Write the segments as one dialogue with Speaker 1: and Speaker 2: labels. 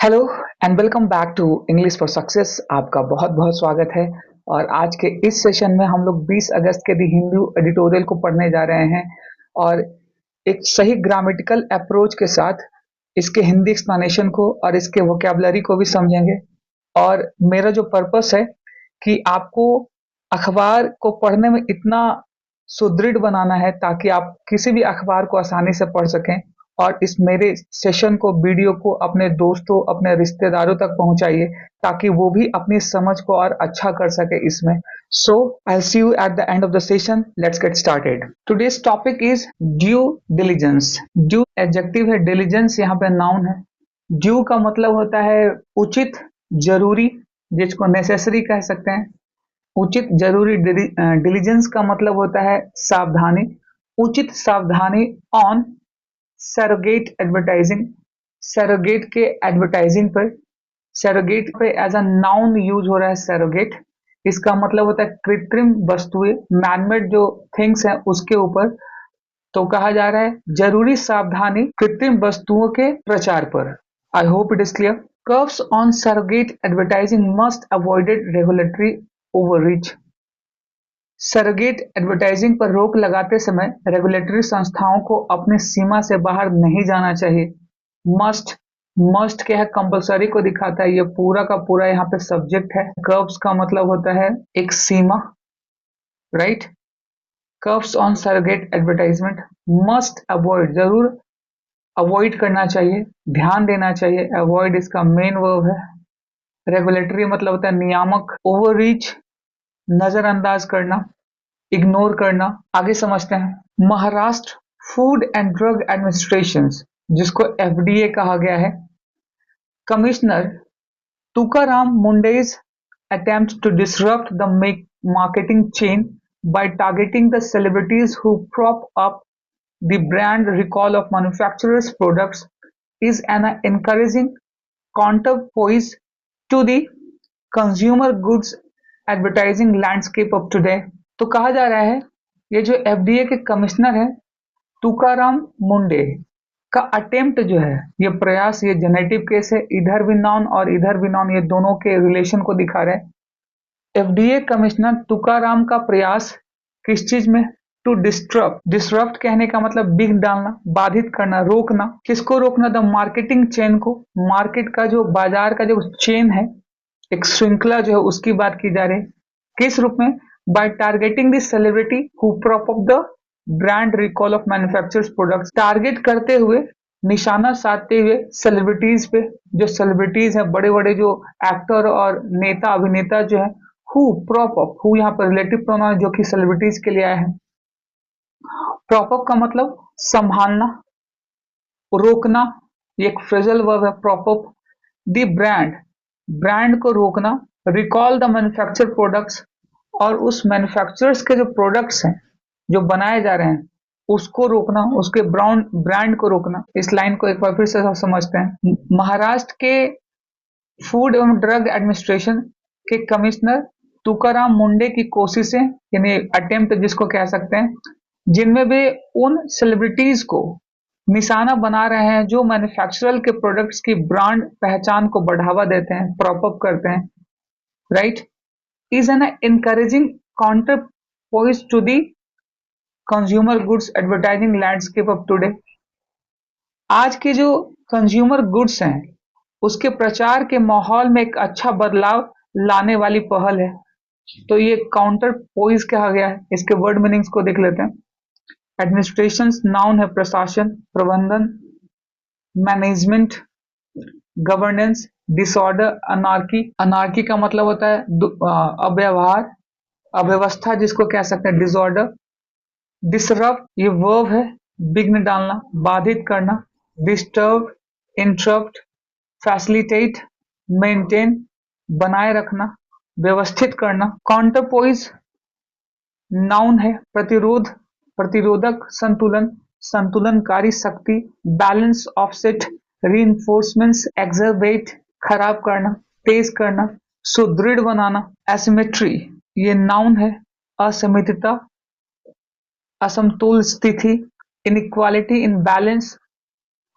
Speaker 1: Hello and welcome back to English for success. आपका बहुत बहुत स्वागत है। और आज के इस सेशन में हम लोग 20 अगस्त के दी हिंदू एडिटोरियल को पढ़ने जा रहे हैं और एक सही ग्रामेटिकल अप्रोच के साथ इसके हिंदी एक्सप्लेनेशन को और इसके वोकेबलरी को भी समझेंगे। और मेरा जो पर्पस है कि आपको अखबार को पढ़ने में इतना सुदृढ़ बनाना है ताकि आप किसी भी अखबार को आसानी से पढ़ सकें। और इस मेरे सेशन को वीडियो को अपने दोस्तों अपने रिश्तेदारों तक पहुंचाइए ताकि वो भी अपनी समझ को और अच्छा कर सके इसमें। So I see you at the end of the session. Let's get started. Today's topic is due diligence. Due adjective है, डिलीजेंस यहाँ पे नाउन है। ड्यू का मतलब होता है उचित, जरूरी, जिसको नेसेसरी कह सकते हैं। उचित जरूरी। डिलीजेंस का मतलब होता है सावधानी, उचित सावधानी ऑन सरोगेट एडवर्टाइजिंग। सरोगेट के एडवर्टाइजिंग पर, सरोगेट पे एज अ नाउन यूज हो रहा है सरोगेट। इसका मतलब होता है कृत्रिम वस्तुएं, मैनमेड जो थिंग्स हैं उसके ऊपर। तो कहा जा रहा है जरूरी सावधानी कृत्रिम वस्तुओं के प्रचार पर। आई hope it is clear. Curves on surrogate advertising must avoided regulatory overreach. Surrogate advertising पर रोक लगाते समय रेगुलेटरी संस्थाओं को अपनी सीमा से बाहर नहीं जाना चाहिए। मस्ट, मस्ट क्या है, कंपलसरी को दिखाता है। ये पूरा का पूरा यहाँ पे सब्जेक्ट है। कर्व्स का मतलब होता है एक सीमा, right. Curbs on surrogate advertisement must avoid, जरूर अवॉइड करना चाहिए, ध्यान देना चाहिए। अवॉइड इसका मेन वर्ब है। रेगुलेटरी मतलब होता है नियामक। ओवररीच नजरअंदाज करना, इग्नोर करना। आगे समझते हैं। Maharashtra food and drug administration, जिसको एफडीए कहा गया है, कमिश्नर तुकाराम मुंडे's attempt to disrupt the marketing chain by targeting the celebrities who prop up the brand recall of manufacturers' products is an encouraging counterpoise to the consumer goods advertising landscape of today। तो कहा जा रहा है ये जो FDA के commissioner है तुकाराम मुंडे का अटेम्प्ट जो है, ये प्रयास, ये जेनेटिव केस है। इधर भी नॉन और इधर भी नॉन, ये दोनों के रिलेशन को दिखा रहे हैं। एफडीए कमिश्नर तुकाराम का प्रयास किस चीज में? To disturb. डिस्टर्ब कहने का मतलब बिग डालना, बाधित करना, रोकना। किसको रोकना? द मार्केटिंग चेन को। मार्केट का जो बाजार का जो चेन है, एक श्रृंखला जो है उसकी बात की जा रही है। किस रूप में? By targeting the celebrity who prop up the brand recall of manufacturers products. Target करते हुए, निशाना साधते हुए सेलिब्रिटीज पे। जो सेलिब्रिटीज हैं, बड़े बड़े जो एक्टर और नेता अभिनेता जो है, हु प्रॉप अप, हु यहाँ पर रिलेटिव प्रोनाउन जो कि सेलिब्रिटीज के लिए आया है। प्रॉप अप का मतलब संभालना, रोकना। ये एक फ्रेजल वर्ब है prop up. The brand, brand को रोकना। रिकॉल द मैन्युफैक्चर प्रोडक्ट्स, और उस मैन्युफैक्चरर्स के जो प्रोडक्ट्स हैं जो बनाए जा रहे हैं उसको रोकना, उसके ब्रांड ब्रांड को रोकना। इस लाइन को एक बार फिर से समझते हैं। महाराष्ट्र के फूड एवं ड्रग एडमिनिस्ट्रेशन के कमिश्नर तुकाराम मुंडे की कोशिशें, यानी अटेम्प्ट जिसको कह सकते हैं, जिनमें वे उन सेलिब्रिटीज को निशाना बना रहे हैं जो मैन्युफैक्चरर के प्रोडक्ट्स की ब्रांड पहचान को बढ़ावा देते हैं, प्रॉप अप करते हैं, right. Is an encouraging counterpoise to the consumer goods advertising landscape of today. आज के जो कंज्यूमर गुड्स हैं उसके प्रचार के माहौल में एक अच्छा बदलाव लाने वाली पहल है। तो ये काउंटर पोइज कहा गया है। इसके वर्ड मीनिंग्स को देख लेते हैं। एडमिनिस्ट्रेशन नाउन है प्रशासन, प्रबंधन, management, governance, disorder, anarchy. Anarchy का मतलब होता है अव्यवहार, अव्यवस्था जिसको कह सकते हैं, डिसऑर्डर। डिसरप्ट ये वर्ब है, विघ्न डालना, बाधित करना। डिस्टर्ब, इंटरप्ट, फैसिलिटेट, मेंटेन, बनाए रखना, व्यवस्थित करना। काउंटरपोइज नाउन है प्रतिरोध, प्रतिरोधक, संतुलन, संतुलनकारी शक्ति। बैलेंस, ऑफसेट, रीइंफोर्समेंट्स, एक्सरबेट, खराब करना, तेज करना, सुदृढ़ बनाना। एसिमेट्री ये नाउन है, असमितता, असमतोल स्थिति, इनइक्वालिटी इन बैलेंस,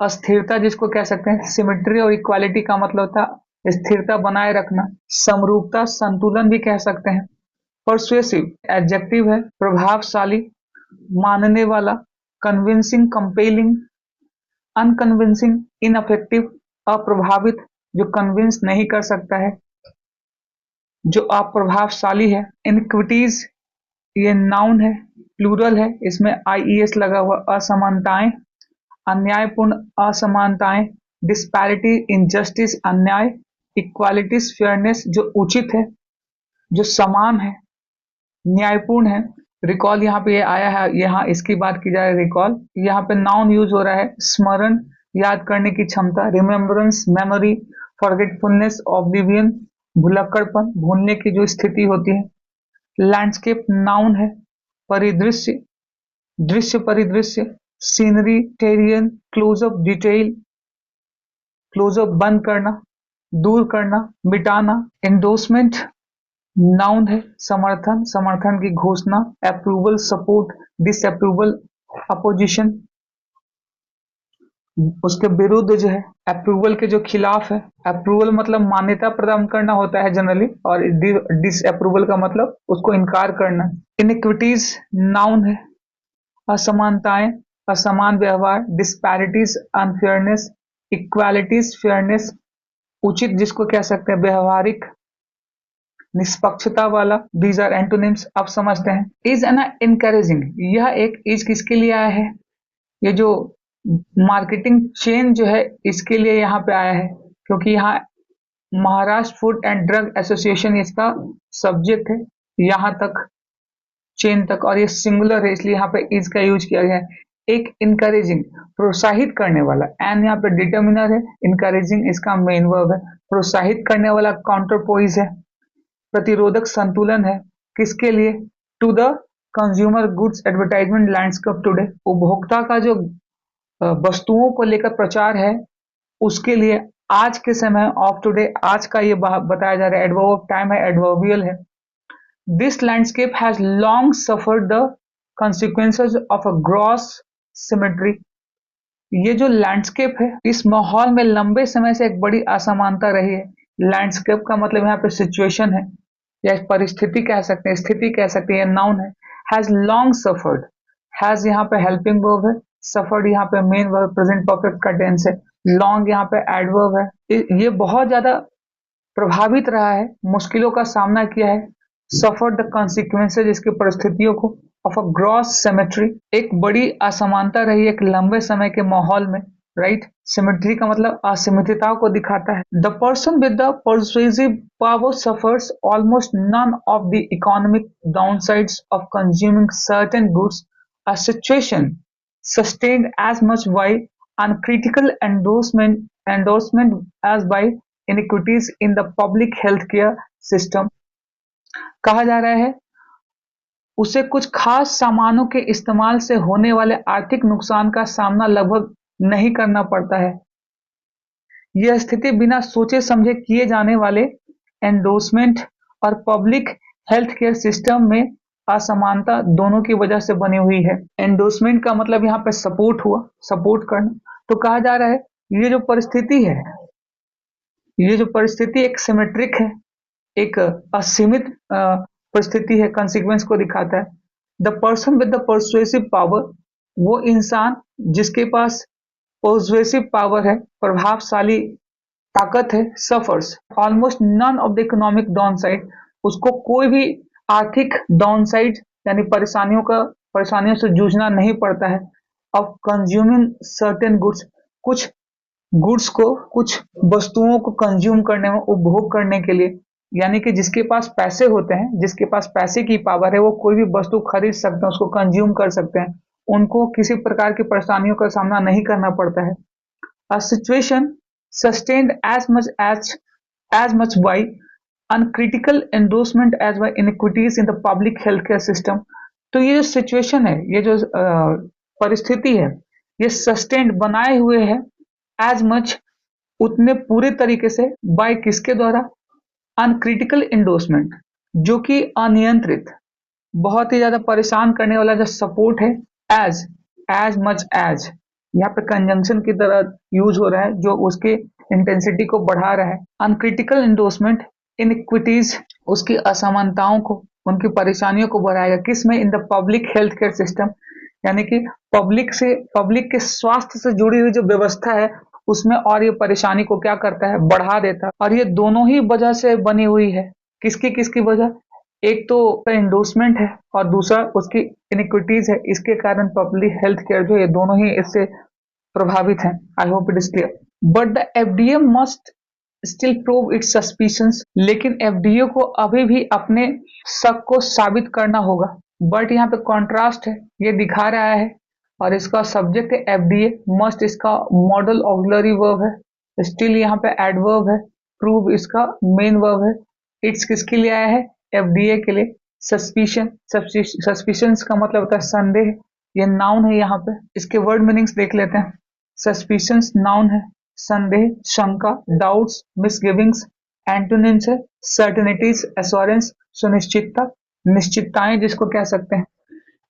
Speaker 1: अस्थिरता जिसको कह सकते हैं, सिमेट्री और इक्वालिटी का मतलब होता है स्थिरता बनाए रखना, समरूपता संतुलन भी कह सकते हैं। परसुएसिव एडजेक्टिव है, प्रभावशाली, मानने वाला, कन्विंसिंग, कंपेलिंग, अनकन्विंसिंग, इनअफेक्टिव, अप्रभावित, जो कन्विंस नहीं कर सकता है, जो अप्रभावशाली है। इनक्विटीज ये नाउन है, प्लूरल है, इसमें आईईएस लगा हुआ। असमानताएं, अन्यायपूर्ण असमानताएं, डिस्पैरिटी, इनजस्टिस, अन्याय, इक्वालिटीज, फेयरनेस, जो उचित है, जो समान है, न्यायपूर्ण है। रिकॉल यहाँ पे ये आया है, यहाँ इसकी बात की जाए रिकॉल, यहाँ पे नाउन यूज हो रहा है। स्मरण याद करने की क्षमता, रिमेम्बरेंस मेमोरी, फॉरगेटफुलनेस ऑब्लिवियन भुलक्कड़पन भूलने की जो स्थिति होती है। लैंडस्केप नाउन है, परिदृश्य दृश्य परिदृश्य, सीनरी, टेरियन, क्लोजअप, डिटेल, क्लोजअप बंद करना, दूर करना, मिटाना। एंडोर्समेंट नाउन है, समर्थन समर्थन की घोषणा, अप्रूवल सपोर्ट, डिसअप्रूवल अपोजिशन, उसके विरुद्ध जो है, अप्रूवल के जो खिलाफ है। अप्रूवल मतलब मान्यता प्रदान करना होता है जनरली, और डिसअप्रूवल का मतलब उसको इनकार करना। इनइक्विटीज नाउन है, असमानताएं, असमान व्यवहार, डिस्पैरिटीज, अनफेयरनेस, इक्वालिटीज, फेयरनेस, उचित जिसको कह सकते हैं, व्यवहारिक, निष्पक्षता वाला। These are antonyms. आप समझते हैं। इज एन इनकरेजिंग, यह एक इज किसके लिए आया है? ये जो मार्केटिंग चेन जो है इसके लिए यहाँ पे आया है, क्योंकि यहाँ Maharashtra food and drug association इसका सब्जेक्ट है, यहाँ तक चेन तक, और ये सिंगुलर है इसलिए यहाँ पे इज का यूज किया गया है। एक इनकरेजिंग, प्रोत्साहित करने वाला, एन यहाँ पे डिटर्मिनर है, इनकरेजिंग इसका मेन वर्ब है। प्रोत्साहित करने वाला काउंटरपोइज है। प्रतिरोधक संतुलन है, किसके लिए? To the consumer goods advertisement landscape today, उपभोक्ता का जो वस्तुओं को लेकर प्रचार है उसके लिए आज के समय ऑफ टुडे, आज का ये बताया जा रहा है। एडवर्ब ऑफ टाइम है, एडवर्बियल है। This landscape has long suffered the consequences of a gross symmetry, ये जो लैंडस्केप है इस माहौल में लंबे समय से एक बड़ी असमानता रही है। लैंडस्केप का मतलब यहाँ पे सिचुएशन है, या परिस्थिति कह सकते हैं, स्थिति कह सकते हैं, नाउन है। हैज लॉन्ग सफर्ड, हैज यहाँ पे हेल्पिंग वर्ब है, सफर्ड यहाँ पे मेन वर्ब प्रेजेंट परफेक्ट का टेंस है, लॉन्ग यहाँ पे एडवर्ब है। ये बहुत ज्यादा प्रभावित रहा है, मुश्किलों का सामना किया है। सफर द कॉन्सिक्वेंसेज, इसकी परिस्थितियों को, ऑफ अ ग्रॉस सिमेट्री, एक बड़ी असमानता रही एक लंबे समय के माहौल में, राइट। सिमेट्री का मतलब असममितता को दिखाता है। The person with the persuasive power suffers almost none of the economic downsides of consuming certain goods, a situation sustained as much by uncritical endorsement as by inequities in the public healthcare system। कहा जा रहा है उसे कुछ खास सामानों के इस्तेमाल से होने वाले आर्थिक नुकसान का सामना लगभग नहीं करना पड़ता है। यह स्थिति बिना सोचे समझे किए जाने वाले एंडोर्समेंट और पब्लिक हेल्थ केयर सिस्टम में असमानता दोनों की वजह से बनी हुई है। एंडोर्समेंट का मतलब यहाँ पे सपोर्ट हुआ, सपोर्ट करना। तो कहा जा रहा है ये जो परिस्थिति है, ये जो परिस्थिति एक सिमेट्रिक है, एक असीमित परिस्थिति है, कंसिक्वेंस को दिखाता है। The person with the persuasive power, वो इंसान जिसके पास परसुएसिव पावर है, प्रभावशाली ताकत है, suffers almost none of the economic downside, उसको कोई भी आर्थिक डाउन साइड यानी परेशानियों से जूझना नहीं पड़ता है। ऑफ कंज्यूमिंग सर्टेन गुड्स, कुछ गुड्स को, कुछ वस्तुओं को कंज्यूम करने में, उपभोग करने के लिए, यानी कि जिसके पास पैसे होते हैं, जिसके पास पैसे की पावर है, वो कोई भी वस्तु खरीद सकते हैं, उसको कंज्यूम कर सकते हैं, उनको किसी प्रकार की परेशानियों का सामना नहीं करना पड़ता है। A situation sustained as much by uncritical endorsement as by inequities in the public healthcare system। तो ये जो सिचुएशन है, ये जो परिस्थिति है, ये सस्टेन्ड बनाए हुए है एज मच, उतने पूरे तरीके से, बाय किसके द्वारा? अनक्रिटिकल एंडोर्समेंट, जो कि अनियंत्रित, बहुत ही ज्यादा परेशान करने वाला जो सपोर्ट है, एज मच एज, यहाँ पे कंजंक्शन की तरह यूज हो रहा है जो उसके इंटेंसिटी को बढ़ा रहा है। अनक्रिटिकल इंडोर्समेंट इनइक्विटीज उसकी असमानताओं को, उनकी परेशानियों को बढ़ाएगा। किस में? In the public health care system, यानी कि पब्लिक के स्वास्थ्य से जुड़ी हुई जो व्यवस्था है उसमें, और ये परेशानी को क्या करता है? बढ़ा देता है। और ये दोनों ही वजह से बनी हुई है। किसकी किसकी वजह? एक तो इंडोर्समेंट है और दूसरा उसकी इनिक्विटीज है। इसके कारण पब्लिक हेल्थ केयर जो ये दोनों ही इससे प्रभावित हैं। आई hope it is clear. But the FDA must still prove it's suspicions, लेकिन एफडीए को अभी भी अपने शक को साबित करना होगा। बट यहाँ पे कॉन्ट्रास्ट है, ये दिखा रहा है, और इसका सब्जेक्ट है एफडीए। मस्ट इसका मॉडल ऑक्सिलरी वर्ब है, स्टिल यहाँ पे एडवर्ब है, प्रूव इसका मेन वर्ब है, इट्स किसके लिए आया है? एफडीए के लिए। सस्पिशंस का मतलब होता है संदेह, ये नाउन है। यहाँ पे इसके वर्ड मीनिंग्स देख लेते हैं। सस्पिशंस नाउन है, संदेह, शंका, डाउट्स, मिसगिविंग्स। एंटोनिम्स है सर्टेनिटीज, एश्योरेंस, सुनिश्चितता, निश्चितताएं जिसको कह सकते हैं।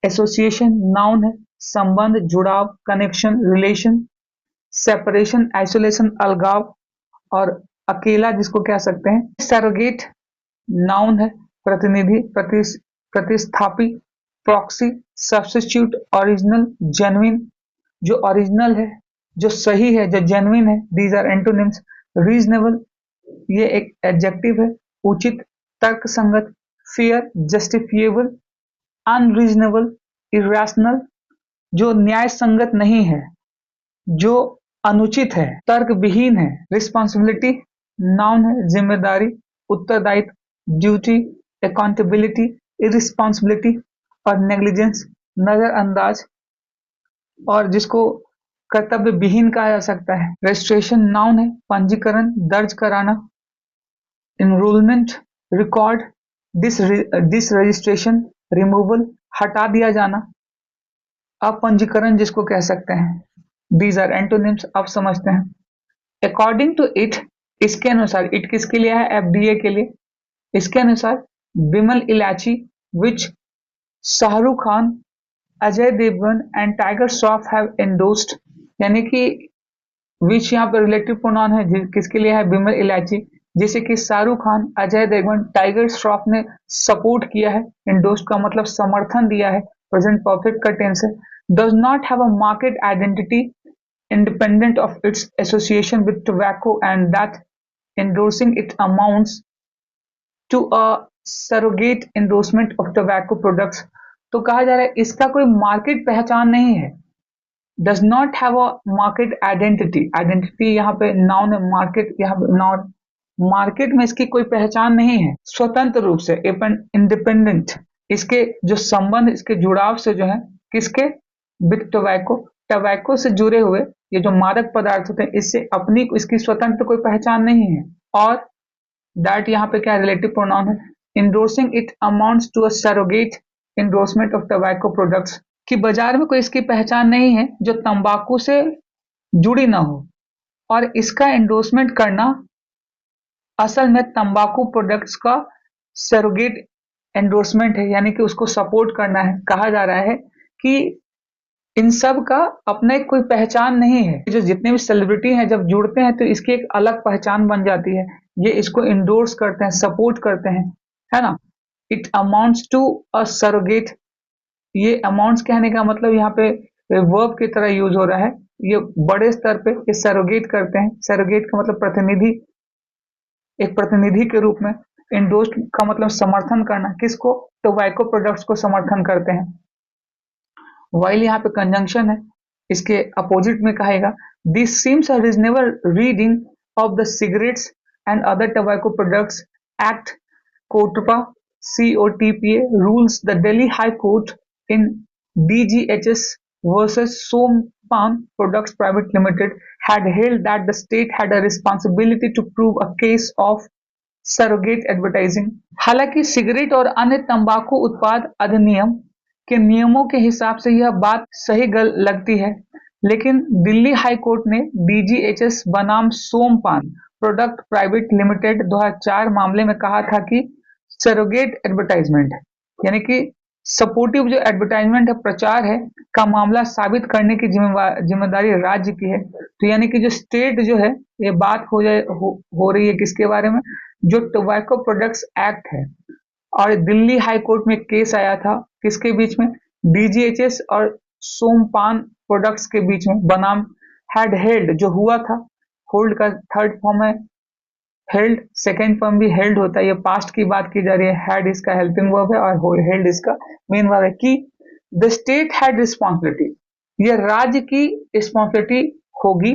Speaker 1: एसोसिएशन नाउन है, संबंध, जुड़ाव, कनेक्शन, रिलेशन। सेपरेशन, आइसोलेशन, अलगाव, और अकेला जिसको कह सकते हैं। सरोगेट नाउन है, प्रतिनिधि, प्रतिस्थापी, प्रॉक्सी, सब्स्टिट्यूट, ओरिजिनल, जेन्युइन, जो ओरिजिनल है, जो सही है, जो जेन्युइन है। These are antonyms. रीजनेबल, ये एक एडजेक्टिव है, उचित, तर्कसंगत। Fair, justifiable. अनरीजनेबल, इरेशनल, जो न्याय संगत नहीं है, जो अनुचित है, तर्क विहीन है। रिस्पॉन्सिबिलिटी नाउन है, जिम्मेदारी, उत्तरदायित्व, ड्यूटी, अकाउंटेबिलिटी, इरिस्पॉन्सिबिलिटी, और नेग्लिजेंस, नजरअंदाज, और जिसको कर्तव्य विहीन कहा जा सकता है। रजिस्ट्रेशन नाउन है, पंजीकरण, दर्ज कराना। Enrollment, record, deregistration, removal, हटा दिया जाना। अपंजीकरण जिसको कह सकते हैं। These are antonyms. अब समझते हैं। अकॉर्डिंग टू इट, इसके अनुसार, इट किसके लिए है? एफडीए के लिए। इसके अनुसार Vimal Elaichi which Shahrukh Khan, Ajay Devgan and Tiger Shroff have endorsed, यानी कि विच यहाँ पर रिलेटिव प्रोनाउन है, किसके लिए है? बिमल इलाची, जिसे कि शाहरुख खान, अजय देवगन, टाइगर श्रॉफ ने सपोर्ट किया है। एंडोर्स्ड का मतलब समर्थन दिया है, प्रेजेंट परफेक्ट का टेंस है। Does not have a market identity independent of its association with tobacco, and that endorsing it amounts to a surrogate endorsement of tobacco products। तो कहा जा रहा है इसका कोई मार्केट पहचान नहीं है। Does not have a market identity, identity यहाँ पे नाउन है, मार्केट यहाँ पे नाउन, मार्केट में इसकी कोई पहचान नहीं है। स्वतंत्र रूप से, इंडिपेंडेंट, इसके जो संबंध, इसके जुड़ाव से जो है, किसके? विथ टोबैको, टोबैको से जुड़े हुए ये जो मादक पदार्थ होते हैं, इससे अपनी इसकी स्वतंत्र कोई पहचान नहीं है। और दैट यहाँ पे क्या रिलेटिव प्रोनाउन है। Endorsing it amounts to a surrogate endorsement of tobacco products, कि बाजार में कोई इसकी पहचान नहीं है जो तंबाकू से जुड़ी ना हो, और इसका इंडोर्समेंट करना असल में तंबाकू प्रोडक्ट्स का सरोगेट एंडोर्समेंट है, यानी कि उसको सपोर्ट करना है। कहा जा रहा है कि इन सब का अपना एक कोई पहचान नहीं है। जो जितने भी सेलिब्रिटी हैं जब जुड़ते हैं तो इसकी एक अलग पहचान बन जाती है, ये इसको इंडोर्स करते हैं, सपोर्ट करते हैं, है ना। It amounts to a surrogate, ये अमाउंट्स कहने का मतलब यहाँ पे वर्ब की तरह यूज हो रहा है। ये बड़े स्तर पे ये सरोगेट करते हैं। सरोगेट का मतलब प्रतिनिधि, एक प्रतिनिधि के रूप में। इंडोर्स का मतलब समर्थन करना, किसको? टोबैको प्रोडक्ट्स को समर्थन करते हैं। वाइल यहाँ पे कंजंक्शन है, इसके अपोजिट में कहेगा this seems a reasonable reading of the cigarettes and other tobacco products act COTPA COTPA rules। The Delhi High Court in DGHS versus Sompan Products Private Limited had held that the state had a responsibility to prove a case of surrogate advertising। हालांकि cigarette और अन्य तंबाकू उत्पाद अधिनियम के नियमों के हिसाब से यह बात सही लगती है, लेकिन दिल्ली हाई कोर्ट ने DGHS बनाम सोमपान प्रोडक्ट प्राइवेट लिमिटेड 2004 मामले में कहा था कि सरोगेट एडवर्टाइजमेंट, यानी कि सपोर्टिव जो एडवर्टाइजमेंट है, प्रचार है, का मामला साबित करने की जिम्मेदारी राज्य की है। तो यानी कि जो स्टेट जो है, ये बात हो रही है किसके बारे में, जो टोबैको प्रोडक्ट्स एक्ट है। और दिल्ली हाई कोर्ट में केस आया था किसके बीच में, डीजीएचएस और सोमपान प्रोडक्ट्स के बीच में, बनाम हैड हेल्ड जो हुआ था। होल्ड का थर्ड फॉर्म है हेल्ड, सेकेंड फॉर्म भी हेल्ड होता है। ये पास्ट की बात की जा रही है, हैड इसका हेल्पिंग वर्ब है और हेल्ड इसका मेन वर्ब है। कि द स्टेट हैड रिस्पॉन्सिबिलिटी, ये राज्य की रिस्पॉन्सिबिलिटी होगी,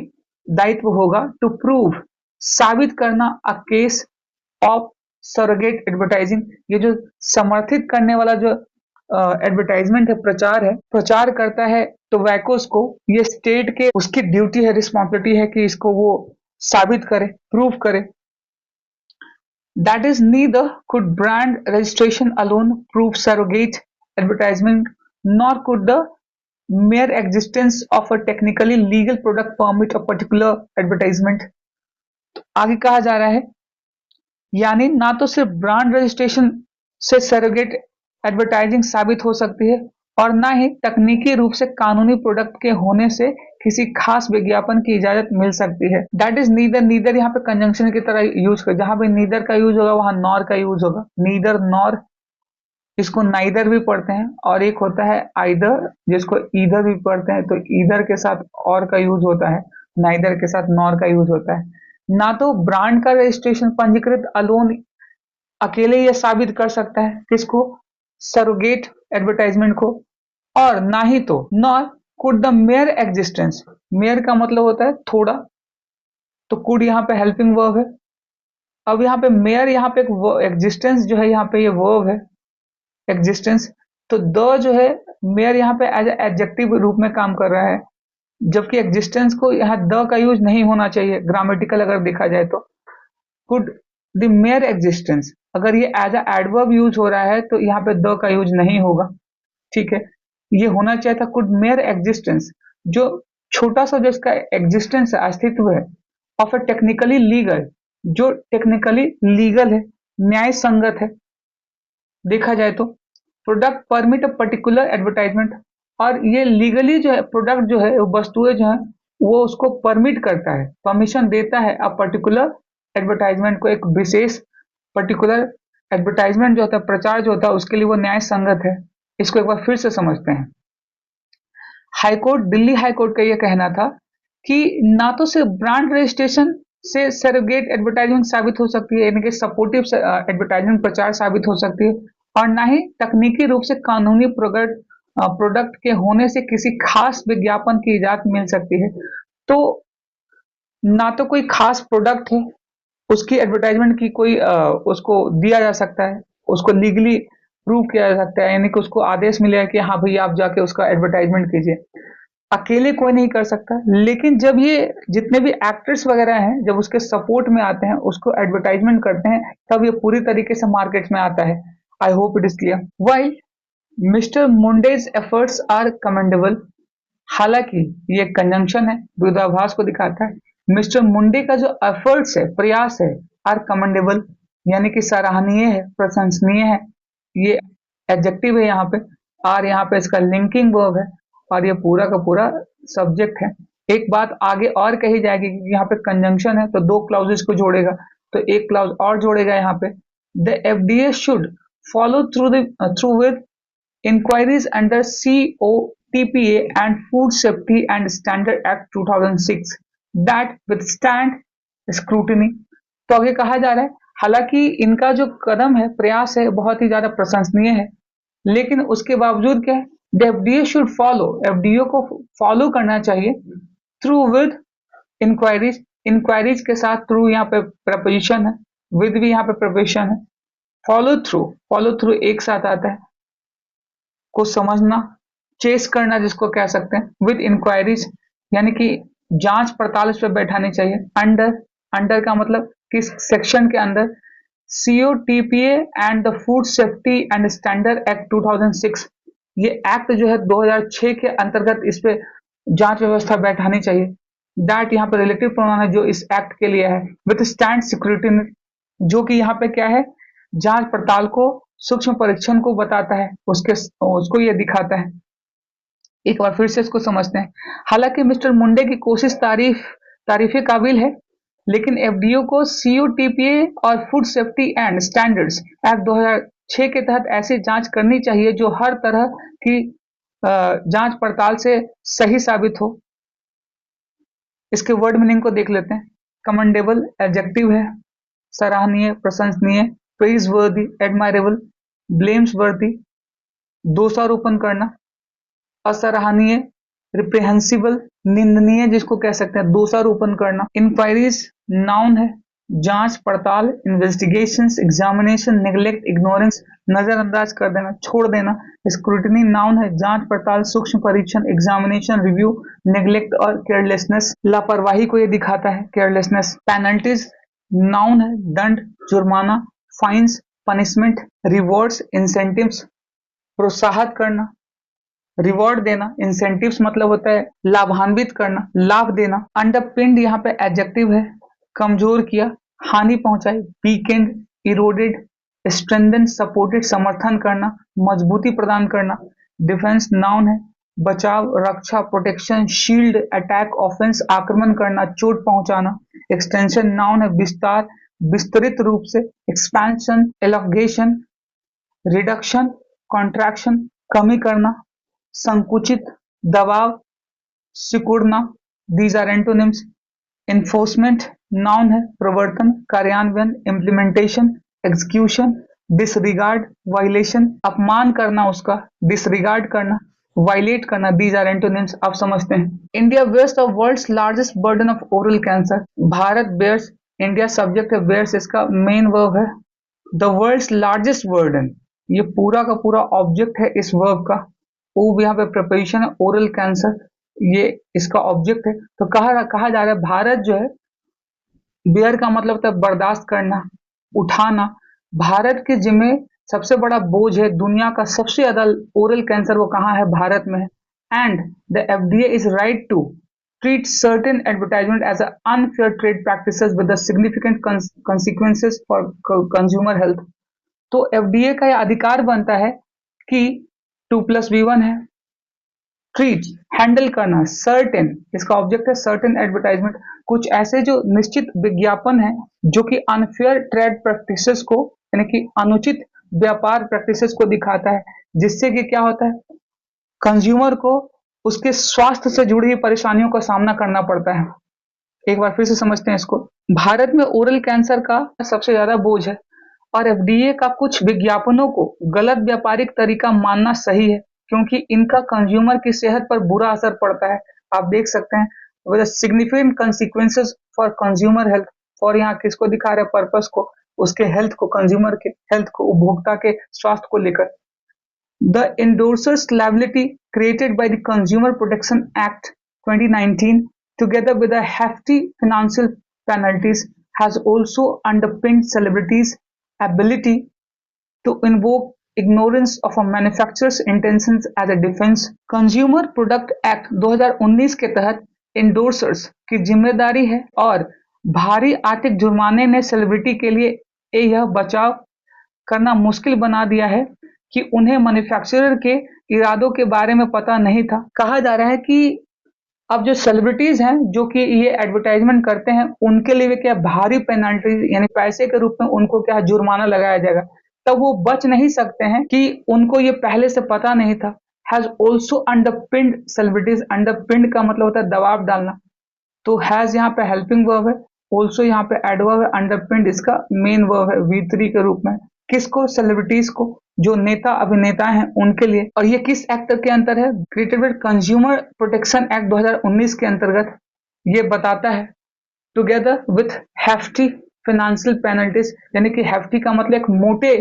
Speaker 1: दायित्व होगा, टू प्रूव, साबित करना, a case of surrogate advertising, ये जो समर्थित करने वाला जो एडवर्टाइजमेंट है, प्रचार करता है टोबैकोस को, ये स्टेट के उसकी ड्यूटी है, रिस्पॉन्सिबिलिटी है कि इसको वो साबित करे, प्रूव करे। That is, neither could brand registration alone prove surrogate advertisement, nor could the mere existence of a technically legal product permit a particular advertisement. आगे कहा जा रहा है, यानी ना तो सिर्फ ब्रांड रजिस्ट्रेशन से सरोगेट एडवर्टाइजिंग साबित हो सकती है, और ना ही तकनीकी रूप से कानूनी प्रोडक्ट के होने से किसी खास विज्ञापन की इजाजत मिल सकती है। दैट इज नीदर, नीदर यहाँ पे कंजंक्शन की तरह यूज कर, जहां पे नीदर का यूज होगा वहां नॉर का यूज होगा। नीदर नॉर, इसको नाइदर भी पढ़ते हैं, और एक होता है आइदर जिसको ईदर भी पढ़ते हैं। तो ईदर के साथ और का यूज होता है, नाइदर के साथ नॉर का यूज होता है। ना तो ब्रांड का रजिस्ट्रेशन पंजीकृत अलोन अकेले ये साबित कर सकता है किसको, सरोगेट एडवर्टाइजमेंट को, और ना ही तो nor could the mayor existence, mayor का मतलब होता है थोड़ा, तो कुड यहाँ पे हेल्पिंग वर्ब है। अब यहाँ पे मेयर, यहाँ पे एग्जिस्टेंस जो है, यहाँ पे ये वर्ब है एग्जिस्टेंस। तो द जो है मेयर यहाँ पे एज एडजेक्टिव रूप में काम कर रहा है, जबकि एग्जिस्टेंस को यहाँ द का यूज नहीं होना चाहिए, ग्रामेटिकल अगर देखा जाए तो। कुड द मेयर एग्जिस्टेंस, अगर ये एज अ एडवर्ब यूज हो रहा है तो यहाँ पे द का यूज नहीं होगा, ठीक है। ये होना चाहिए था कुड मेयर एग्जिस्टेंस, जो छोटा सा जिसका एग्जिस्टेंस है, अस्तित्व है, ऑफ ए टेक्निकली लीगल, जो टेक्निकली लीगल है, न्याय संगत है देखा जाए तो। Product permit a particular advertisement, और ये लीगली जो है प्रोडक्ट जो है, वस्तुएं जो है, वो उसको परमिट करता है, परमिशन देता है अ पर्टिकुलर एडवर्टाइजमेंट को, एक विशेष पर्टिकुलर एडवर्टाइजमेंट जो होता है, प्रचार जो होता है, उसके लिए वो न्याय संगत है। इसको एक बार फिर से समझते हैं। हाईकोर्ट, दिल्ली हाईकोर्ट का यह कहना था कि ना तो सिर्फ ब्रांड रजिस्ट्रेशन से सरोगेट एडवर्टाइजमेंट साबित हो सकती है, यानी कि सपोर्टिव एडवर्टाइजमेंट प्रचार साबित हो सकती है, और ना ही तकनीकी रूप से कानूनी प्रोडक्ट के होने से किसी खास विज्ञापन की इजाजत मिल सकती है। तो ना तो कोई खास प्रोडक्ट है, उसकी एडवर्टाइजमेंट की कोई उसको दिया जा सकता है, उसको लीगली प्रूव किया जा सकता है, यानी कि उसको आदेश मिलेगा कि हाँ भैया आप जाके उसका एडवर्टाइजमेंट कीजिए। अकेले कोई नहीं कर सकता, लेकिन जब ये जितने भी एक्टर्स वगैरह हैं, जब उसके सपोर्ट में आते हैं, उसको एडवर्टाइजमेंट करते हैं, तब ये पूरी तरीके से मार्केट में आता है। I hope it is clear. While mister Munde's efforts are commendable, हालांकि ये कंजंक्शन है, विरोधाभास को दिखाता है। मिस्टर मुंडे का जो एफर्ट्स है, प्रयास है, आर कमेंडेबल, यानी कि सराहनीय है, प्रशंसनीय है। ये एडजेक्टिव है यहाँ पे, आर यहाँ पे इसका लिंकिंग वर्ब है, और ये पूरा का पूरा सब्जेक्ट है। एक बात आगे और कही जाएगी कि यहाँ पे कंजंक्शन है, तो दो क्लाउजेस को जोड़ेगा, तो एक क्लाउज और जोड़ेगा यहाँ पे। The FDA should follow through with inquiries under COTPA and Food Safety and Standard Act 2006 that withstand scrutiny। तो आगे कहा जा रहा है, हालांकि इनका जो कदम है, प्रयास है, बहुत ही ज्यादा प्रशंसनीय है, लेकिन उसके बावजूद क्या है, the FDA should follow, FDA को फॉलो करना चाहिए, थ्रू विद इंक्वायरीज, इंक्वायरीज के साथ, थ्रू यहाँ पे प्रपोजिशन है, विद भी यहाँ पे प्रपोजिशन है, फॉलो थ्रू एक साथ आता है, को समझना, चेस करना जिसको कह सकते हैं, विद इंक्वायरीज यानी कि जांच पड़ताल उस पर बैठानी चाहिए। अंडर, अंडर का मतलब किस सेक्शन के अंदर, COTPA and the food safety and standard act 2006, ये एक्ट जो है 2006 के अंतर्गत इस पे जांच व्यवस्था बैठानी चाहिए। दैट यहाँ पे रिलेटिव प्रोनाउन है जो इस एक्ट के लिए है। विथ स्टैंड सिक्योरिटी, जो कि यहाँ पे क्या है, जांच पड़ताल को सूक्ष्म परीक्षण को बताता है, उसको ये दिखाता है। एक बार फिर से इसको समझते हैं। हालांकि मिस्टर मुंडे की कोशिश तारीफे काबिल है, लेकिन एफडीओ को सीयूटीपीए और food safety and standards act 2006 के तहत ऐसी जांच करनी चाहिए जो हर तरह की जांच पड़ताल से सही साबित हो। इसके वर्ड मीनिंग को देख लेते हैं। कमेंडेबल एडजेक्टिव है, सराहनीय, प्रशंसनीय, प्रेज वर्दी, एडमायरेबल, ब्लेम्स वर्दी, दोषारोपण करना, असराहनीय, रिप्रेहेंसिबल, निंदनीय जिसको कह सकते हैं, दोषारोपण करना। इंक्वायरीज नाउन है, जांच पड़ताल, इन्वेस्टिगेशंस, एग्जामिनेशन, नेग्लेक्ट, इग्नोरेंस, नजरअंदाज कर देना, छोड़ देना। स्क्रूटनी नाउन है, जांच पड़ताल, सूक्ष्म परीक्षण, एग्जामिनेशन, रिव्यू, नेग्लेक्ट और केयरलेसनेस, लापरवाही को ये दिखाता है, केयरलेसनेस। पेनल्टीज नाउन है, दंड, जुर्माना, फाइन्स, पनिशमेंट, रिवॉर्ड्स, इंसेंटिव्स, प्रोत्साहित करना, रिवॉर्ड देना। इंसेंटिव्स मतलब होता है लाभान्वित करना, लाभ देना। अंडरपिन्ड यहाँ पे एडजेक्टिव है, कमजोर किया, हानि पहुंचाई, वीकेंड, इरोडेड, स्ट्रेंथन, सपोर्टेड, समर्थन करना, मजबूती प्रदान करना। डिफेंस नाउन है, बचाव, रक्षा, प्रोटेक्शन, शील्ड, अटैक, ऑफेंस, आक्रमण करना, चोट पहुंचाना। एक्सटेंशन नाउन है, विस्तार, विस्तृत रूप से, एक्सपेंशन, एलोंगेशन, रिडक्शन, कॉन्ट्रैक्शन, कमी करना, संकुचित, दबाव, सिकुड़ना। These are antonyms. Enforcement noun है, प्रवर्तन, कार्यान्वयन, इम्प्लीमेंटेशन, एग्जीक्यूशन, डिसरिगार्ड, वायलेशन, अपमान करना उसका, डिसरिगार्ड करना, वायलेट करना। These are antonyms. आप समझते हैं। India bears the world's largest burden of oral cancer. भारत बेयर्स, इंडिया सब्जेक्ट है, बेयर्स इसका मेन वर्ब है। द वर्ल्ड्स लार्जेस्ट बर्डन, ये पूरा का पूरा ऑब्जेक्ट है इस वर्ब का। वो यहाँ पे प्रिपरेशन है, ओरल कैंसर, ये इसका ऑब्जेक्ट है। तो कहा जा रहा है भारत जो है, बेयर का मतलब होता है बर्दाश्त करना, उठाना। भारत के जिम्मे सबसे बड़ा बोझ है, दुनिया का सबसे ज्यादा ओरल कैंसर वो कहाँ है, भारत में है। And the FDA is right to treat certain advertisement as a unfair trade practices with the significant consequences for consumer health। तो एफडीए का यह अधिकार बनता है कि 2+V1 है, ट्रीट, हैंडल करना, सर्टेन, इसका ऑब्जेक्ट है सर्टेन एडवर्टाइजमेंट, कुछ ऐसे जो निश्चित विज्ञापन है जो कि अनफेयर ट्रेड प्रैक्टिसेस को, यानी कि अनुचित व्यापार प्रैक्टिसेस को दिखाता है, जिससे कि क्या होता है, कंज्यूमर को उसके स्वास्थ्य से जुड़ी हुई परेशानियों का सामना करना पड़ता है। एक बार फिर से समझते हैं इसको। भारत में ओरल कैंसर का सबसे ज्यादा बोझ है और एफडीए का कुछ विज्ञापनों को गलत व्यापारिक तरीका मानना सही है, क्योंकि इनका कंज्यूमर की सेहत पर बुरा असर पड़ता है। आप देख सकते हैं, with significant consequences for consumer health. और यहाँ किसको दिखा रहे हैं, पर्पस को, उसके हेल्थ को, कंज्यूमर के हेल्थ को, उपभोक्ता के स्वास्थ्य को लेकर। The endorser's liability created by the Consumer Protection Act 2019, together with the hefty financial penalties, has also underpinned celebrities' ability to invoke ignorance of a manufacturer's intentions as a defense। Consumer Product Act 2019 के तहत इंडोर्सर्स की जिम्मेदारी है और भारी आर्थिक जुर्माने ने सेलिब्रिटी के लिए यह बचाव करना मुश्किल बना दिया है कि उन्हें मैन्युफैक्चरर के इरादों के बारे में पता नहीं था। कहा जा रहा है कि अब जो सेलिब्रिटीज हैं जो कि ये एडवर्टाइजमेंट करते हैं, उनके लिए क्या भारी पेनल्टी, यानी पैसे के रूप में उनको क्या जुर्माना लगाया जाएगा, तब वो बच नहीं सकते हैं कि उनको ये पहले से पता नहीं था। हैज ऑल्सो अंडरपिन्ड सेलिब्रिटीज, अंडरपिन्ड का मतलब होता है दबाव डालना, तो हैज यहाँ पे हेल्पिंग वर्ब है, ऑल्सो यहाँ पे एडवर्ब है, अंडरपिन्ड इसका मेन वर्ब है V3 के रूप में। किसको, सेलिब्रिटीज को, जो नेता अभिनेता हैं उनके लिए। और ये किस एक्ट के अंतर है, created with consumer protection act 2019 के अंतर्गत ये बताता है। Together with hefty financial penalties, यानी कि हेफ्टी का मतलब एक मोटे,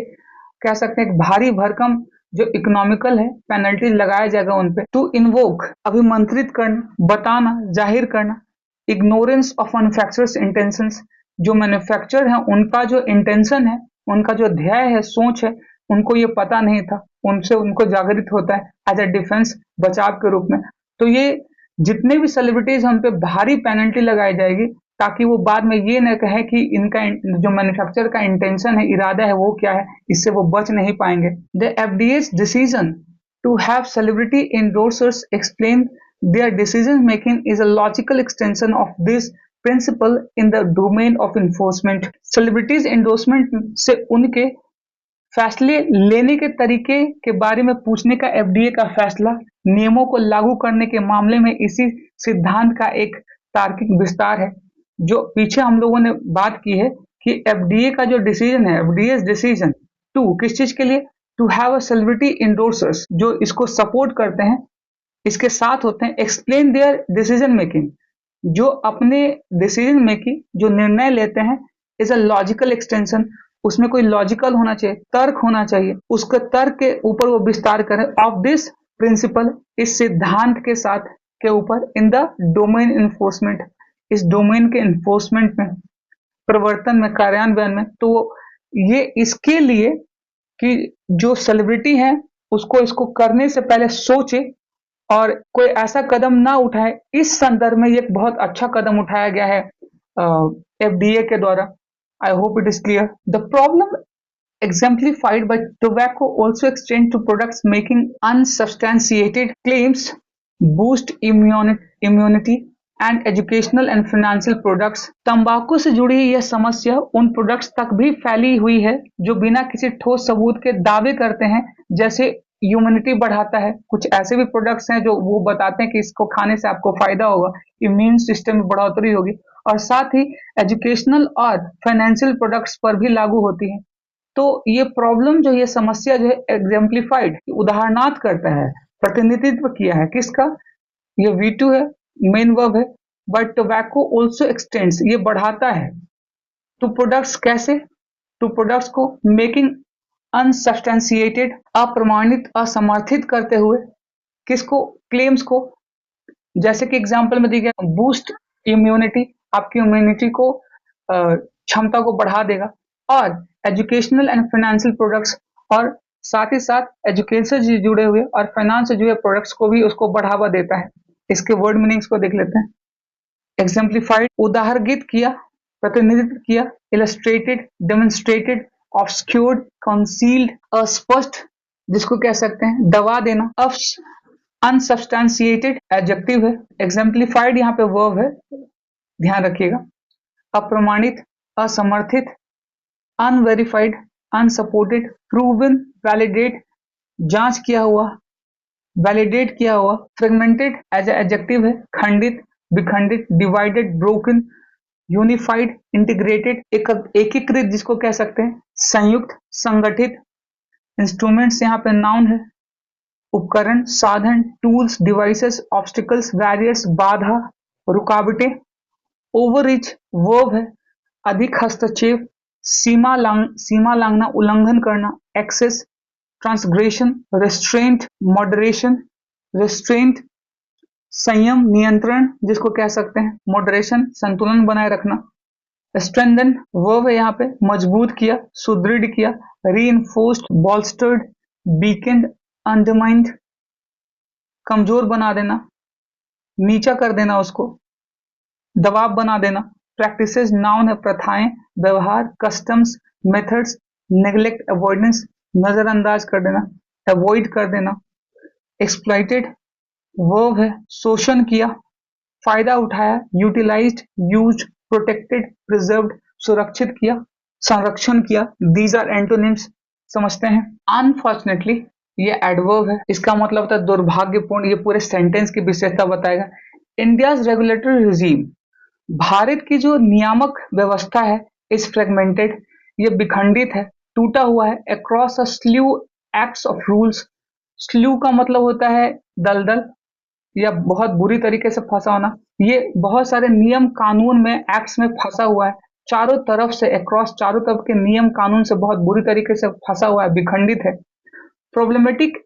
Speaker 1: कह सकते हैं एक भारी भरकम जो इकोनॉमिकल है, पेनल्टीज लगाया जाएगा उन पे। टू इन्वोक, अभिमंत्रित करना, बताना, जाहिर करना। इग्नोरेंस ऑफ मैन्युफैक्चरर्स इंटेंशंस, जो मैन्युफैक्चरर है उनका जो इंटेंशन है, उनका जो ध्येय है, सोच है, उनको ये पता नहीं था, उनसे उनको जागृत होता है एज ए डिफेंस, बचाव के रूप में। तो ये जितने भी सेलिब्रिटीज हैं उन पे भारी पेनल्टी लगाई जाएगी ताकि वो बाद में ये न कहे कि इनका जो मैन्युफैक्चरर का इंटेंशन है, इरादा है, वो क्या है, इससे वो बच नहीं पाएंगे। द एफडीए's decision to have celebrity endorsers explain their decision making is a logical extension of this principle in the domain of enforcement. Celebrities endorsement से उनके फैसले लेने के तरीके के बारे में पूछने का एफडीए का फैसला नियमों को लागू करने के मामले में इसी सिद्धांत का एक तार्किक विस्तार है। जो पीछे हम लोगों ने बात की है कि एफडीए का जो डिसीजन है, एफडीए डिसीजन टू किस चीज के लिए, टू हैव अ सेलिब्रिटी इंडोर्सर्स जो इसको सपोर्ट करते हैं, इसके साथ होते हैं एक्सप्लेन देयर डिसीजन मेकिंग, जो अपने डिसीजन मेकिंग जो निर्णय लेते हैं इज अ लॉजिकल एक्सटेंशन, उसमें कोई लॉजिकल होना चाहिए, तर्क होना चाहिए, उसके तर्क के ऊपर वो विस्तार करें ऑफ दिस प्रिंसिपल, इस सिद्धांत के साथ के ऊपर इन द डोमेन इन्फोर्समेंट, इस डोमेन के इन्फोर्समेंट में, प्रवर्तन में, कार्यान्वयन में। तो ये इसके लिए कि जो सेलिब्रिटी है उसको इसको करने से पहले सोचे और कोई ऐसा कदम ना उठाए। इस संदर्भ में ये एक बहुत अच्छा कदम उठाया गया है एफडीए के द्वारा। आई hope it is clear. The problem exemplified by tobacco also extend to products making unsubstantiated claims, boost immunity and educational and financial products। तंबाकू से जुड़ी यह समस्या उन प्रोडक्ट्स तक भी फैली हुई है जो बिना किसी ठोस सबूत के दावे करते हैं, जैसे इम्यूनिटी बढ़ाता है। कुछ ऐसे भी प्रोडक्ट्स हैं जो वो बताते हैं कि इसको खाने से आपको फायदा होगा, इम्यून सिस्टम में बढ़ोतरी होगी, और साथ ही एजुकेशनल और फाइनेंशियल प्रोडक्ट्स पर भी लागू होती है। तो ये प्रॉब्लम जो, ये समस्या जो है एग्जाम्प्लीफाइड, उदाहरणार्थ करता है, प्रतिनिधित्व किया है किसका, ये V2 है, मेन वर्ब है, बट टोबैको ऑल्सो एक्सटेंड्स, ये बढ़ाता है टू प्रोडक्ट्स, कैसे, टू प्रोडक्ट्स को मेकिंग अनसब्सटेंशिएटेड, अप्रमाणित, असमर्थित करते हुए, किसको, क्लेम्स को, जैसे कि एग्जाम्पल में दी गया बूस्ट इम्यूनिटी, आपकी इम्यूनिटी को क्षमता को बढ़ा देगा, और एजुकेशनल एंड फाइनेंशियल प्रोडक्ट्स, और साथ ही साथ एजुकेशन से जुड़े हुए और फाइनेंस से जुड़े प्रोडक्ट्स को भी उसको बढ़ावा देता है। इसके वर्ड मीनिंग्स को देख लेते हैं। एग्जाम्प्लीफाइड, उदाहरणित किया, प्रतिनिधित्व किया, इलस्ट्रेटेड, डेमोन्स्ट्रेटेड, ऑब्स्क्योर्ड, कंसील्ड, अस्पष्ट, जिसको कह सकते हैं दबा देना, अनसब्सटेंशिएटेड एडजेक्टिव है, एग्जाम्प्लीफाइड यहाँ पे वर्ब है, ध्यान रखिएगा, अप्रमाणित, असमर्थित, अनवेरिफाइड, अनसपोर्टेड, प्रूवन, वैलिडेट, जांच किया हुआ, वैलिडेट किया हुआ, फ्रेगमेंटेड एज एडजेक्टिव है, खंडित, विखंडित, डिवाइडेड, ब्रोकन, यूनिफाइड, इंटीग्रेटेड, एकीकृत, जिसको कह सकते हैं संयुक्त, संगठित, इंस्ट्रूमेंट्स यहाँ पे नाउन है, उपकरण, साधन, टूल्स, डिवाइसेस, ऑब्स्टिकल्स, बैरियर्स, बाधा, रुकावटें, ओवररीच वर्ब है, अधिक हस्तक्षेप, सीमा लांघना, उल्लंघन करना, excess, transgression, restraint, moderation, restraint, संयम, नियंत्रण, जिसको कह सकते हैं मॉडरेशन, संतुलन बनाए रखना, स्ट्रेंथन वर्ब है यहाँ पे, मजबूत किया, सुदृढ़ किया, रीइंफोर्स्ड, बॉल्स्टर्ड, वीकेंड, अंडरमाइंड, कमजोर बना देना, नीचा कर देना, उसको दबाव बना देना, प्रैक्टिसेस नाउन है, प्रथाएं, व्यवहार, कस्टम्स, मेथड्स, नेग्लेक्ट, अवॉइडेंस, नजरअंदाज कर देना, अवॉइड कर देना, एक्सप्लॉइटेड वर्ब है, शोषण किया, फायदा उठाया, यूटिलाइज्ड, यूज्ड, प्रोटेक्टेड, प्रिजर्व्ड, सुरक्षित किया, संरक्षण किया। दीज आर एंटोनिम्स, समझते हैं। अनफॉर्चुनेटली ये एडवर्ब है, इसका मतलब होता है दुर्भाग्यपूर्ण, ये पूरे सेंटेंस की विशेषता बताएगा। इंडियाज रेगुलेटरी रिजीम, भारत की जो नियामक व्यवस्था है, इज फ्रेगमेंटेड, ये विखंडित है, टूटा हुआ है, across a slew acts of rules, slew का मतलब होता है दलदल या बहुत बुरी तरीके से फंसा होना, ये बहुत सारे नियम कानून में, एक्ट्स में फंसा हुआ है, चारों तरफ से, अक्रॉस, चारों तरफ के नियम कानून से बहुत बुरी तरीके से फंसा हुआ है, विखंडित है। Problematic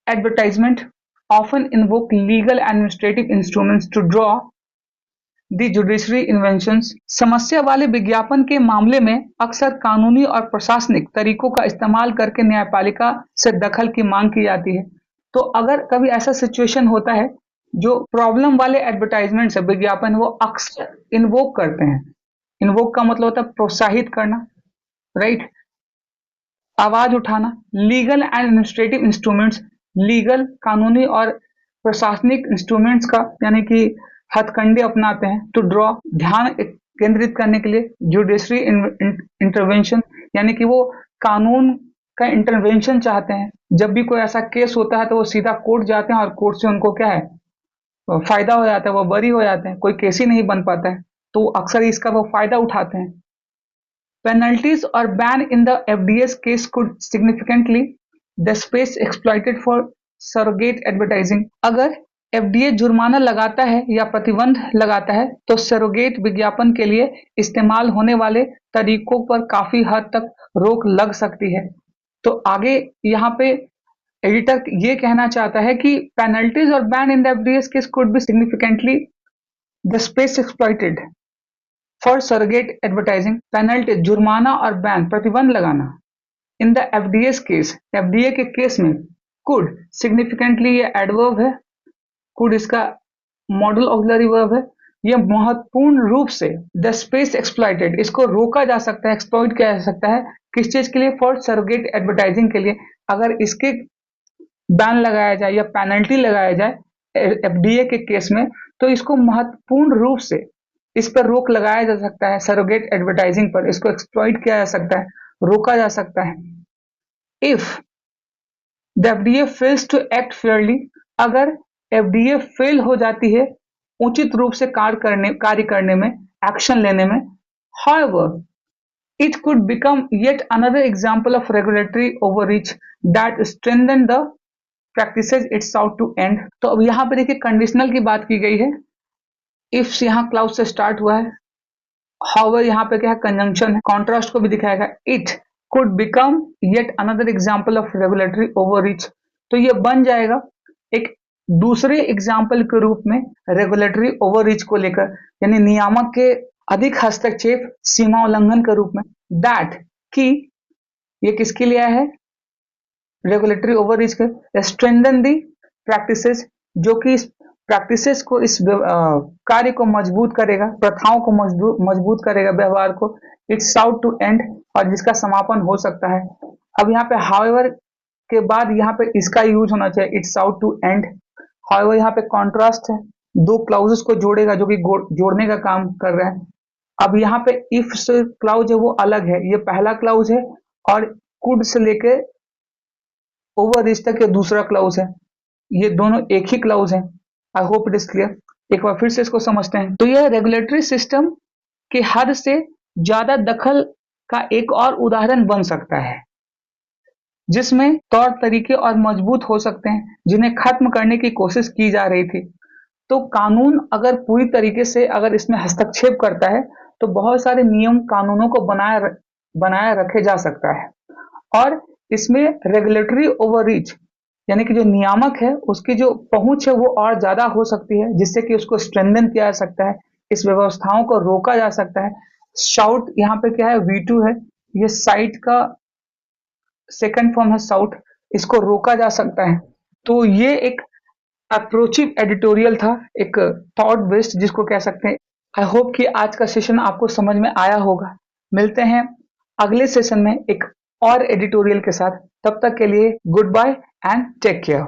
Speaker 1: advertisement often invoke legal administrative instruments to draw the judiciary inventions, समस्या वाले विज्ञापन के मामले में अक्सर कानूनी और प्रशासनिक तरीकों का इस्तेमाल करके न्यायपालिका से दखल की मांग की जाती है। तो अगर कभी ऐसा सिचुएशन होता है जो प्रॉब्लम वाले एडवर्टाइजमेंट्स है, विज्ञापन, वो अक्सर इन्वोक करते हैं। इन्वोक का मतलब होता है प्रोत्साहित करना, राइट, आवाज उठाना। Legal and administrative instruments, legal, कानूनी और प्रशासनिक इंस्ट्रूमेंट्स का यानी कि हथकंडे अपनाते हैं। टू ड्रॉ, ध्यान केंद्रित करने के लिए। जुडिशरी इंटरवेंशन, यानी कि वो कानून का इंटरवेंशन चाहते हैं। जब भी कोई ऐसा केस होता है तो वो सीधा कोर्ट जाते हैं और कोर्ट से उनको क्या है, फायदा हो जाता है, वो बरी हो जाते हैं, कोई केस ही नहीं बन पाता है, तो अक्सर इसका वो फायदा उठाते हैं। Penalties or ban in the FDA's case could significantly the space exploited for surrogate advertising। अगर एफडीए जुर्माना लगाता है या प्रतिबंध लगाता है तो सरोगेट विज्ञापन के लिए इस्तेमाल होने वाले तरीकों पर काफी हद तक रोक लग सकती है। तो आगे यहाँ पे एडिटर ये कहना चाहता है कि पेनल्टीज और ban in the FDS case could be significantly the space exploited for surrogate advertising. Penalty, जुर्माना और बैन, प्रतिबंध लगाना, in the FDS case, FDA के केस में। कुड, सिग्निफिकेंटली ये एडवर्ब है, कुड इसका मॉडल ऑक्सिलरी वर्ब है। ये महत्वपूर्ण रूप से, द स्पेस एक्सप्लॉइटेड, इसको रोका जा सकता है, एक्सप्लॉइट किया जा सकता है, किस चीज के लिए, फॉर सरोगेट एडवर्टाइजिंग के लिए। अगर इसके बैन लगाया जाए या पेनल्टी लगाया जाए एफडीए के केस में, तो इसको महत्वपूर्ण रूप से इस पर रोक लगाया जा सकता है, सरोगेट एडवर्टाइजिंग पर इसको एक्सप्लॉइट किया जा सकता है, रोका जा सकता है। If the FDA fails to act fairly, अगर एफडीए फेल हो जाती है उचित रूप से कार्य करने में, एक्शन लेने में, however it could become yet another example of regulatory overreach that strengthen the practices it sought to end। तो अब यहाँ पे देखिए कंडीशनल की बात की गई है। इफ यहाँ क्लाउड से स्टार्ट हुआ है, हाउएवर यहाँ पे क्या है, कंजंक्शन है, कॉन्ट्रास्ट को भी दिखाएगा। It could become yet another example of regulatory overreach, तो ये बन जाएगा एक दूसरे एग्जाम्पल के रूप में रेगुलेटरी ओवररीच को लेकर, यानी नियामक के अधिक हस्तक्षेप, सीमा उल्लंघन के रूप में। दैट, की, ये किसके लिए है, रेगुलेटरी ओवररीच के। स्ट्रेंथन दी प्रैक्टिसेस, जो कि इस प्रैक्टिसेस को, इस कार्य को मजबूत करेगा, प्रथाओं को मजबूत करेगा, व्यवहार को। इट्स आउट टू एंड, और जिसका समापन हो सकता है। अब यहाँ पे हाउएवर के बाद यहाँ पे इसका यूज होना चाहिए, it's out to end. However यहाँ पे कॉन्ट्रास्ट है, दो क्लाउजेस को जोड़ेगा जो कि जोड़ने का काम कर रहा है। अब यहाँ पे इफ से क्लाउज है वो अलग है, ये पहला क्लाउज है, और कुड से लेके ओवर रीच तक ये दूसरा क्लाउज है, ये दोनों एक ही क्लाउज है। I hope it is clear. एक बार फिर से इसको समझते हैं। तो यह रेगुलेटरी सिस्टम के हद से ज्यादा दखल का एक और उदाहरण बन सकता है, जिसमें तौर तरीके और मजबूत हो सकते हैं जिन्हें खत्म करने की कोशिश की जा रही थी। तो कानून अगर पूरी तरीके से अगर इसमें हस्तक्षेप करता है तो बहुत सारे नियम कानूनों को बनाए रखे जा सकता है, और इसमें रेगुलेटरी ओवररीच यानी कि जो नियामक है उसकी जो पहुंच है वो और ज्यादा हो सकती है, जिससे कि उसको स्ट्रेंथन किया जा सकता है, इस व्यवस्थाओं को रोका जा सकता है। शाउट यहाँ पे क्या है, V2 है, ये साइट का सेकंड फॉर्म है साउट, इसको रोका जा सकता है। तो ये एक अप्रोचिव एडिटोरियल था, एक थॉट बेस्ड जिसको कह सकते हैं। आई होप कि आज का सेशन आपको समझ में आया होगा। मिलते हैं अगले सेशन में एक और एडिटोरियल के साथ, तब तक के लिए goodbye and take care.